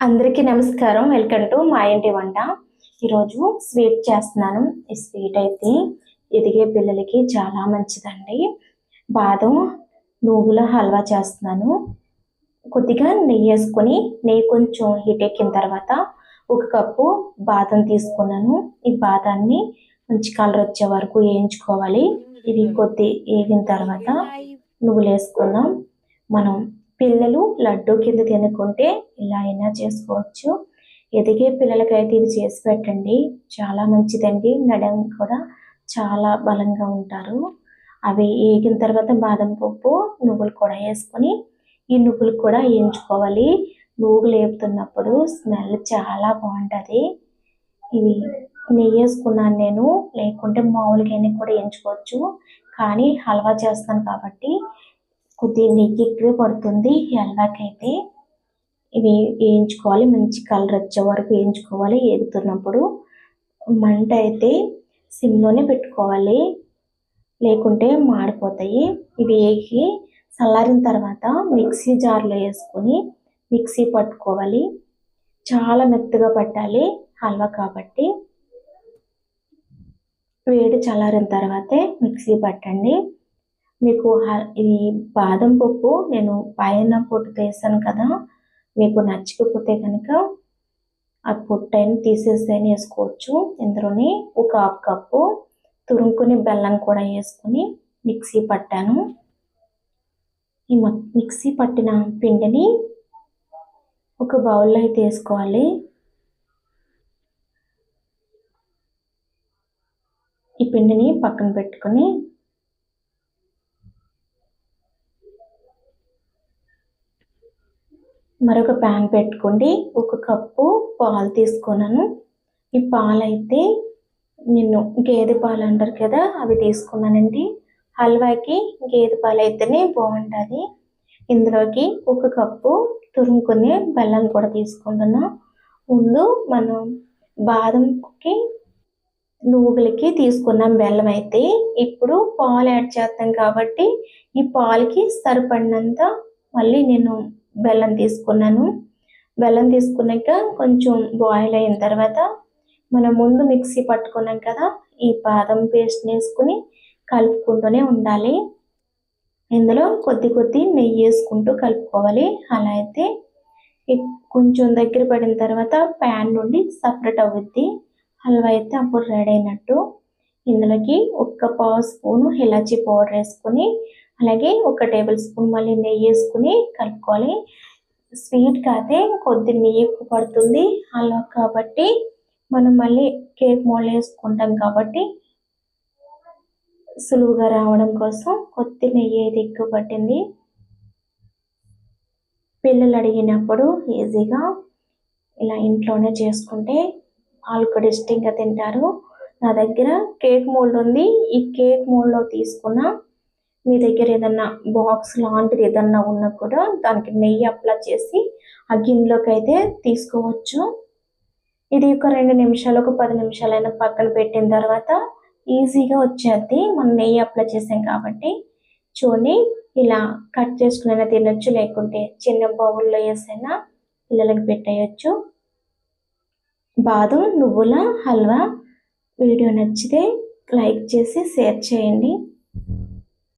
అందరికీ నమస్కారం. Welcome to మా ఇంటి వంట. ఈరోజు స్వీట్ చేస్తున్నాను. ఈ స్వీట్ అయితే ఎదిగే పిల్లలకి చాలా మంచిదండి. బాదం నువ్వుల హల్వా చేస్తున్నాను. కొద్దిగా నెయ్యి వేసుకొని, నెయ్యి కొంచెం హీట్ ఎక్కిన తర్వాత 1 కప్పు బాదం తీసుకున్నాను. ఈ బాదాన్ని మంచి కలర్ వచ్చే వరకు వేయించుకోవాలి. ఇది కొద్ది వేగిన తర్వాత నువ్వులు వేసుకుందాం. మనం పిల్లలు లడ్డు కింద తినుకుంటే ఇలా అయినా చేసుకోవచ్చు. ఎదిగే పిల్లలకైతే ఇది చేసి పెట్టండి, చాలా మంచిదండి. నడుం కూడా చాలా బలంగా ఉంటారు. అవి వేగిన తర్వాత బాదం పప్పు నువ్వులు కూడా వేసుకొని ఈ నువ్వులు కూడా వేయించుకోవాలి. నువ్వులు వేపుతున్నప్పుడు స్మెల్ చాలా బాగుంటుంది. ఇవి నెయ్యి వేసుకున్నాను నేను, లేకుంటే మామూలుగా కూడా వేయించుకోవచ్చు. కానీ హల్వా చేస్తాను కాబట్టి కొద్దిగా నెయ్యి ఎక్కువ పడుతుంది ఈ హల్వాకి అయితే. ఇవి వేయించుకోవాలి, మంచి కలర్ వచ్చే వరకు వేయించుకోవాలి. వేగుతున్నప్పుడు మంట అయితే సిమ్లోనే పెట్టుకోవాలి, లేకుంటే మాడిపోతాయి. ఇవి వేగి చల్లారిన తర్వాత మిక్సీ జార్లో వేసుకొని మిక్సీ పట్టుకోవాలి. చాలా మెత్తగా పట్టాలి హల్వా కాబట్టి. వేడి చల్లారిన తర్వాతే మిక్సీ పట్టండి. మీకు ఇది బాదం పప్పు నేను పైన పొట్టు తీసాను కదా, మీకు నచ్చకపోతే కనుక ఆ పొట్టు అయినా తీసేసైనా వేసుకోవచ్చు. ఇందులోని 1/2 కప్పు తురుముకుని బెల్లం కూడా వేసుకుని మిక్సీ పట్టాను. ఈ మిక్సీ పట్టిన పిండిని ఒక బౌల్లో అయితే వేసుకోవాలి. ఈ పిండిని పక్కన పెట్టుకొని మరొక ప్యాన్ పెట్టుకోండి. 1 కప్పు పాలు తీసుకున్నాను. ఈ పాలు అయితే నేను గేదె పాలు అంటారు కదా, అవి తీసుకున్నానండి. హల్వాకి గేదె పాలు అయితేనే బాగుంటుంది. ఇందులోకి 1 కప్పు తురుముకునే బెల్లం కూడా తీసుకుంటున్నా. ముందు మనం బాదంకి నువ్వులకి తీసుకున్నాం బెల్లం అయితే, ఇప్పుడు పాలు యాడ్ చేస్తాం కాబట్టి ఈ పాలకి సరిపడినంత మళ్ళీ నేను బెల్లం తీసుకున్నాను. బెల్లం తీసుకున్నాక కొంచెం బాయిల్ అయిన తర్వాత మనం ముందు మిక్సీ పట్టుకున్నాం కదా, ఈ బాదం పేస్ట్ వేసుకుని కలుపుకుంటూనే ఉండాలి. ఇందులో కొద్ది నెయ్యి వేసుకుంటూ కలుపుకోవాలి. అలా అయితే కొంచెం దగ్గర పడిన తర్వాత ప్యాన్ నుండి సపరేట్ అవుద్ది హల్వా అయితే, అప్పుడు రెడీ అయినట్టు. ఇందులోకి 1/4 స్పూను ఇలాచీ పౌడర్ వేసుకొని, అలాగే 1 టేబుల్ స్పూన్ మళ్ళీ నెయ్యి వేసుకుని కలుపుకోవాలి. స్వీట్ కాదే కొద్ది నెయ్యి ఎక్కువ పడుతుంది హల్వా కాబట్టి, మనం మళ్ళీ కేక్ మోల్డ్ వేసుకుంటాం కాబట్టి సులువుగా రావడం కోసం కొద్ది నెయ్యి అయితే ఎక్కువ పట్టింది. పిల్లలు అడిగినప్పుడు ఈజీగా ఇలా ఇంట్లోనే చేసుకుంటే వాళ్ళు కూడా ఇష్టంగా తింటారు. నా దగ్గర కేక్ మోల్డ్ ఉంది. ఈ కేక్ మోల్డ్లో తీసుకున్న, మీ దగ్గర ఏదన్నా బాక్స్ లాంటిది ఏదన్నా ఉన్నా కూడా దానికి నెయ్యి అప్లై చేసి ఆ గిన్నెలోకి అయితే తీసుకోవచ్చు. ఇది ఒక 2 నిమిషాలు, ఒక 10 నిమిషాలైనా పక్కన పెట్టిన తర్వాత ఈజీగా వచ్చేద్ది. మనం నెయ్యి అప్లై చేసాం కాబట్టి. చూడండి, ఇలా కట్ చేసుకునైనా తినొచ్చు, లేకుంటే చిన్న బౌల్లో వేసైనా పిల్లలకి పెట్టేయచ్చు. బాదం నువ్వుల హల్వా వీడియో నచ్చితే లైక్ చేసి షేర్ చేయండి.